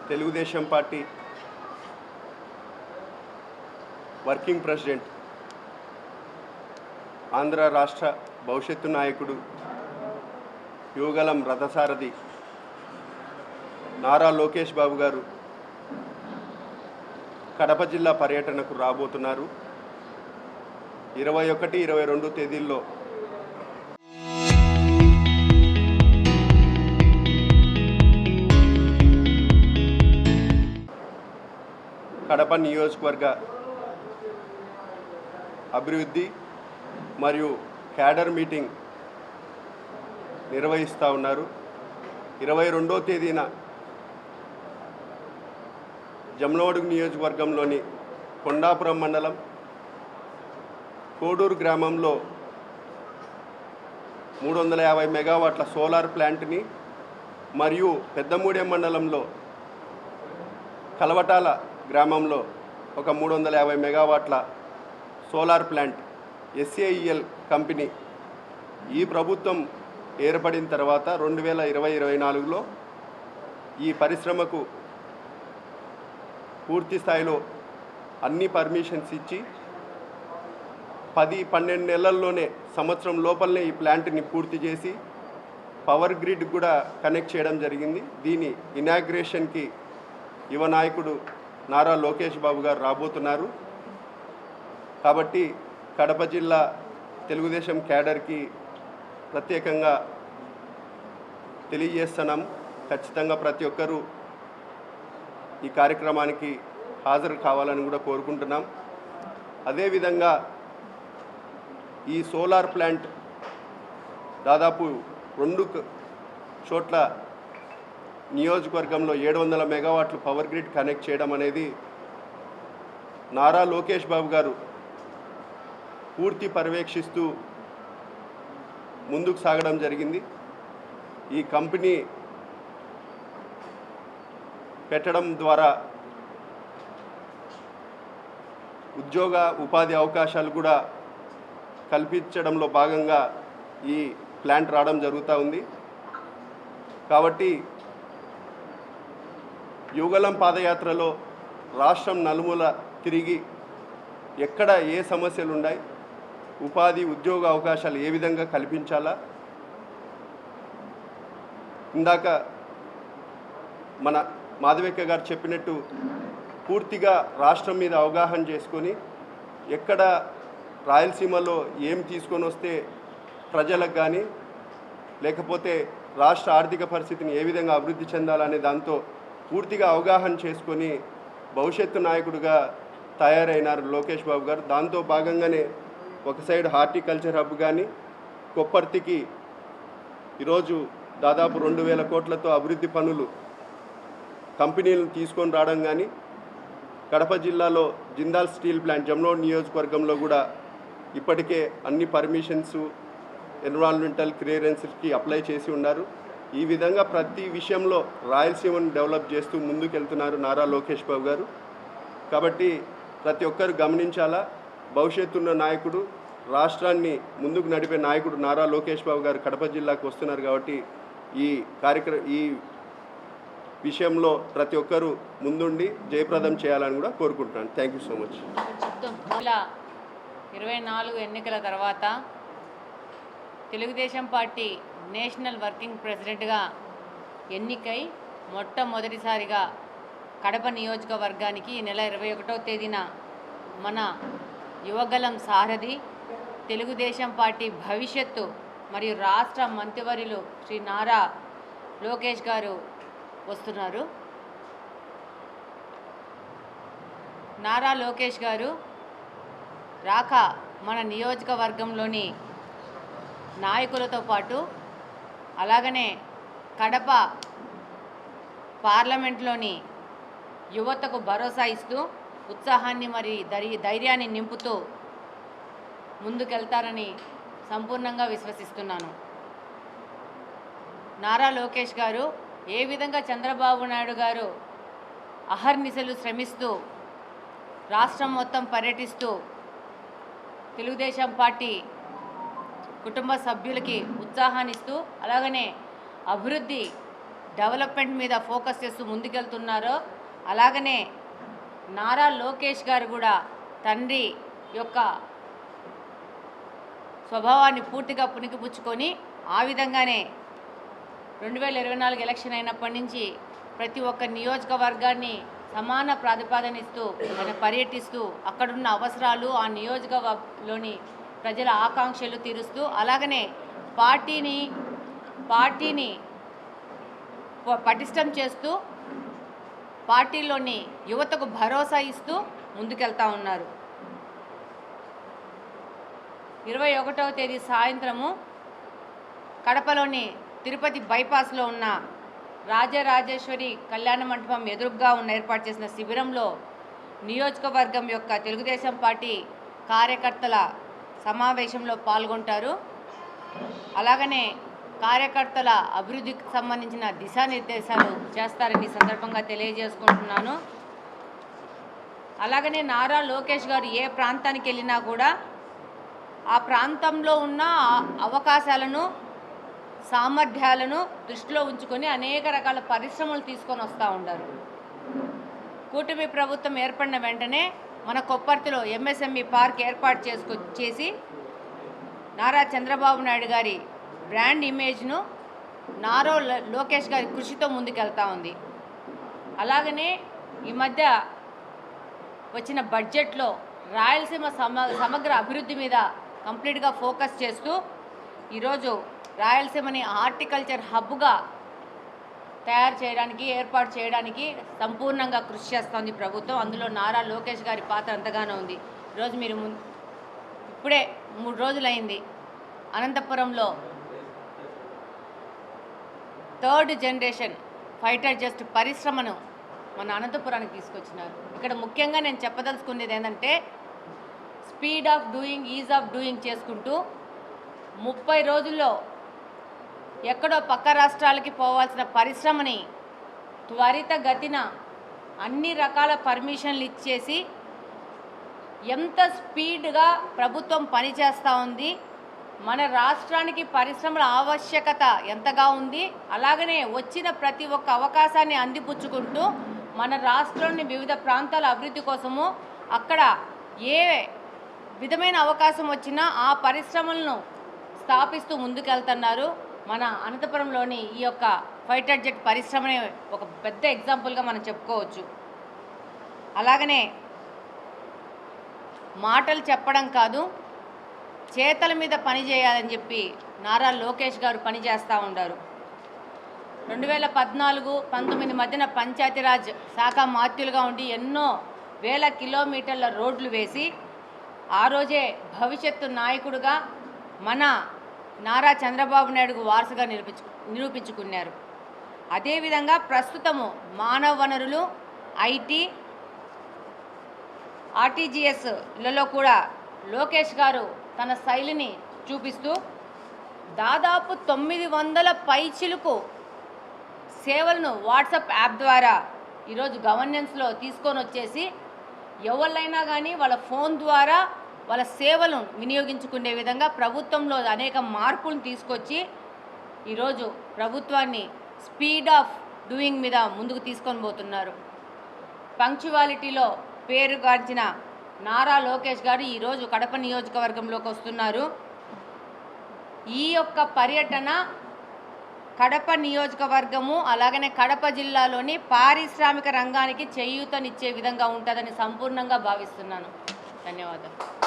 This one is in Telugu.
Telugu Desam party working president, Andhra రాష్ట్ర భవిష్యత్తు నాయకుడు, యువగలం రథసారథి నారా లోకేష్ బాబు గారు కడప జిల్లా పర్యటనకు రాబోతున్నారు. 21, 22 తేదీల్లో కడప నియోజకవర్గ అభివృద్ధి మరియు క్యాడర్ మీటింగ్ నిర్వహిస్తూ ఉన్నారు. 22వ తేదీన జమ్లమడుగు నియోజకవర్గంలోని కొండాపురం మండలం కోడూరు గ్రామంలో 350 మెగావాట్ల సోలార్ ప్లాంట్ని మరియు పెద్దమూడెం మండలంలో కలవటాల గ్రామంలో ఒక 350 మెగావాట్ల సోలార్ ప్లాంట్ SAEL కంపెనీ ఈ ప్రభుత్వం ఏర్పడిన తర్వాత 2020-24లో ఈ పరిశ్రమకు పూర్తి స్థాయిలో అన్ని పర్మిషన్స్ ఇచ్చి 10-12 నెలల్లోనే సంవత్సరం లోపలనే ఈ ప్లాంట్ని పూర్తి చేసి పవర్ గ్రిడ్ కూడా కనెక్ట్ చేయడం జరిగింది. దీని ఇనాగ్రేషన్కి యువ నాయకుడు నారా లోకేష్ బాబు గారు రాబోతున్నారు. కాబట్టి కడప జిల్లా తెలుగుదేశం క్యాడర్కి ప్రత్యేకంగా తెలియజేస్తున్నాం. ఖచ్చితంగా ప్రతి ఒక్కరూ ఈ కార్యక్రమానికి హాజరు కావాలని కూడా కోరుకుంటున్నాం. అదేవిధంగా ఈ సోలార్ ప్లాంట్ దాదాపు 2 చోట్ల నియోజకవర్గంలో 700 మెగావాట్లు పవర్ గ్రిడ్ కనెక్ట్ చేయడం అనేది నారా లోకేష్ బాబు గారు పూర్తి పర్యవేక్షిస్తూ ముందుకు సాగడం జరిగింది. ఈ కంపెనీ పెట్టడం ద్వారా ఉపాధి అవకాశాలు కూడా కల్పించడంలో భాగంగా ఈ ప్లాంట్ రావడం జరుగుతూ ఉంది. కాబట్టి యువగలం పాదయాత్రలో రాష్ట్రం నలుమూల తిరిగి ఎక్కడ ఏ సమస్యలు ఉన్నాయి, ఉద్యోగ అవకాశాలు ఏ విధంగా కల్పించాలా, ఇందాక మన మాధవక్క గారు చెప్పినట్టు పూర్తిగా రాష్ట్రం మీద అవగాహన చేసుకొని ఎక్కడ రాయలసీమలో ఏం తీసుకొని వస్తే ప్రజలకు కానీ లేకపోతే రాష్ట్ర ఆర్థిక పరిస్థితిని ఏ విధంగా అభివృద్ధి చెందాలనే దాంతో పూర్తిగా అవగాహన చేసుకొని భవిష్యత్తు నాయకుడిగా తయారైనారు లోకేష్ బాబు గారు. దాంతో భాగంగానే ఒక సైడ్ హార్టికల్చర్ హబ్ కానీ కొప్పర్తికి ఈరోజు దాదాపు 2000 కోట్లతో అభివృద్ధి పనులు కంపెనీలను తీసుకొని రావడం కానీ, కడప జిల్లాలో జిందాల్ స్టీల్ ప్లాంట్ జమ్లోడ్ నియోజకవర్గంలో కూడా ఇప్పటికే అన్ని పర్మిషన్స్ ఎన్విరాన్మెంటల్ క్లియరెన్స్కి అప్లై చేసి ఉన్నారు. ఈ విధంగా ప్రతి విషయంలో రాయలసీమను డెవలప్ చేస్తూ ముందుకెళ్తున్నారు నారా లోకేష్ బాబు గారు. కాబట్టి ప్రతి ఒక్కరు గమనించాలా, భవిష్యత్తున్న నాయకుడు, రాష్ట్రాన్ని ముందుకు నడిపే నాయకుడు నారా లోకేష్ బాబు గారు కడప జిల్లాకు వస్తున్నారు. కాబట్టి ఈ విషయంలో ప్రతి ఒక్కరూ ముందుండి జయప్రదం చేయాలని కూడా కోరుకుంటున్నాను. Thank you so much. 24 ఎన్నికల తర్వాత తెలుగుదేశం పార్టీ నేషనల్ వర్కింగ్ ప్రెసిడెంట్గా ఎన్నికై మొట్టమొదటిసారిగా కడప నియోజకవర్గానికి ఈ నెల 21వ తేదీన మన యువగలం సారథి, తెలుగుదేశం పార్టీ భవిష్యత్తు మరియు రాష్ట్ర మంత్రివర్యులు శ్రీ నారా లోకేష్ గారు వస్తున్నారు. నారా లోకేష్ గారు రాక మన నియోజకవర్గంలోని నాయకులతో పాటు అలాగనే కడప పార్లమెంట్లోని యువతకు భరోసా ఇస్తూ ఉత్సాహాన్ని మరి ధైర్యాన్ని నింపుతూ ముందుకెళ్తారని సంపూర్ణంగా విశ్వసిస్తున్నాను. నారా లోకేష్ గారు ఏ విధంగా చంద్రబాబు నాయుడు గారు అహర్నిశలు శ్రమిస్తూ రాష్ట్రం మొత్తం పర్యటిస్తూ తెలుగుదేశం పార్టీ కుటుంబ సభ్యులకి ఉత్సాహాన్ని ఇస్తూ అలాగనే అభివృద్ధి డెవలప్మెంట్ మీద ఫోకస్ చేస్తూ ముందుకెళ్తున్నారో అలాగనే నారా లోకేష్ గారు కూడా తండ్రి యొక్క స్వభావాన్ని పూర్తిగా పుణికిపుచ్చుకొని ఆ విధంగానే 2024 ఎలక్షన్ అయినప్పటి నుంచి ప్రతి ఒక్క నియోజకవర్గాన్ని సమాన ప్రాతిపదికనిస్తూ ఆయన పర్యటిస్తూ అక్కడున్న అవసరాలు ఆ నియోజకవర్గంలోని ప్రజల ఆకాంక్షలు తీరుస్తూ అలాగనే పార్టీని పటిష్టం చేస్తూ పార్టీలోని యువతకు భరోసా ఇస్తూ ముందుకెళ్తా ఉన్నారు. 21వ తేదీ సాయంత్రము కడపలోని తిరుపతి బైపాస్లో ఉన్న రాజరాజేశ్వరి కళ్యాణ మండపం ఎదురుగా ఏర్పాటు చేసిన శిబిరంలో నియోజకవర్గం యొక్క తెలుగుదేశం పార్టీ కార్యకర్తల సమావేశంలో పాల్గొంటారు. అలాగనే కార్యకర్తల అభివృద్ధికి సంబంధించిన దిశానిర్దేశాలు చేస్తారని సందర్భంగా తెలియజేసుకుంటున్నాను. అలాగనే నారా లోకేష్ గారు ఏ ప్రాంతానికి వెళ్ళినా కూడా ఆ ప్రాంతంలో ఉన్న అవకాశాలను సామర్థ్యాలను దృష్టిలో ఉంచుకొని అనేక రకాల పరిశ్రమలు తీసుకొని వస్తూ ఉంటారు. కూటమి ప్రభుత్వం ఏర్పడిన వెంటనే మన కొప్పర్తిలో ఎంఎస్ఎంఈ పార్క్ ఏర్పాటు చేసి నారా చంద్రబాబు నాయుడు గారి బ్రాండ్ ఇమేజ్ను నారా లోకేష్ గారి కృషితో ముందుకెళ్తా ఉంది. అలాగనే ఈ మధ్య వచ్చిన బడ్జెట్లో రాయలసీమ సమగ్ర అభివృద్ధి మీద కంప్లీట్గా ఫోకస్ చేస్తూ ఈరోజు రాయలసీమని హార్టికల్చర్ హబ్గా ఏర్పాటు చేయడానికి సంపూర్ణంగా కృషి చేస్తోంది ప్రభుత్వం. అందులో నారా లోకేష్ గారి పాత్ర ఎంతగానో ఉంది. ఈరోజు మీరు ఇప్పుడే 3 రోజులైంది అనంతపురంలో 3rd జనరేషన్ ఫైటర్ జెట్ పరిశ్రమను మన అనంతపురానికి తీసుకొచ్చినారు. ఇక్కడ ముఖ్యంగా నేను చెప్పదలుచుకునేది ఏంటంటే speed of doing is of doing చేసుకుంటూ 30 రోజుల్లో ఎక్కడో పక్క రాష్ట్రాలకి పోవాల్సిన పరిశ్రమని త్వరితగతిన అన్ని రకాల పర్మిషన్లు ఇచ్చేసి ఎంత స్పీడ్గా ప్రభుత్వం పనిచేస్తూ ఉంది, మన రాష్ట్రానికి పరిశ్రమల ఆవశ్యకత ఎంతగా ఉంది, అలాగనే వచ్చిన ప్రతి ఒక్క అవకాశాన్ని అందిపుచ్చుకుంటూ మన రాష్ట్రంలోని వివిధ ప్రాంతాల అభివృద్ధి కోసము అక్కడ ఏ విధమైన అవకాశం వచ్చినా ఆ పరిశ్రమలను స్థాపిస్తూ ముందుకెళ్తున్నారు. మన అనంతపురంలోని ఈ యొక్క ఫైటర్ జెట్ పరిశ్రమని ఒక పెద్ద ఎగ్జాంపుల్గా మనం చెప్పుకోవచ్చు. అలాగనే మాటలు చెప్పడం కాదు, చేతల మీద పని చేయాలని చెప్పి నారా లోకేష్ గారు పనిచేస్తూ ఉంటారు. 2014-19 మధ్యన పంచాయతీరాజ్ శాఖ మాత్యులుగా ఉండి ఎన్నో వేల కిలోమీటర్ల రోడ్లు వేసి ఆ రోజే భవిష్యత్తు నాయకుడుగా మన నారా చంద్రబాబు నాయుడుకు వారసుగా నిరూపించుకున్నారు. అదేవిధంగా ప్రస్తుతము మానవ వనరులు, ఐటీ, ఆర్టీజీఎస్లలో కూడా లోకేష్ గారు తన శైలిని చూపిస్తూ దాదాపు 900 పైచిలుకు సేవలను వాట్సాప్ యాప్ ద్వారా ఈరోజు గవర్నెన్స్లో తీసుకొని వచ్చేసి ఎవరినైనా కానీ వాళ్ళ ఫోన్ ద్వారా వాళ్ళ సేవలను వినియోగించుకునే విధంగా ప్రభుత్వంలో అనేక మార్పులను తీసుకొచ్చి ఈరోజు ప్రభుత్వాన్ని స్పీడ్ ఆఫ్ డూయింగ్ మీద ముందుకు తీసుకొని పోతున్నారు. పంక్చువాలిటీలో పేరుగాంచిన నారా లోకేష్ గారు ఈరోజు కడప నియోజకవర్గంలోకి వస్తున్నారు. ఈ యొక్క పర్యటన కడప నియోజకవర్గము అలాగనే కడప జిల్లాలోని పారిశ్రామిక రంగానికి చేయూతనిచ్చే విధంగా ఉంటుందని సంపూర్ణంగా భావిస్తున్నాను. ధన్యవాదాలు.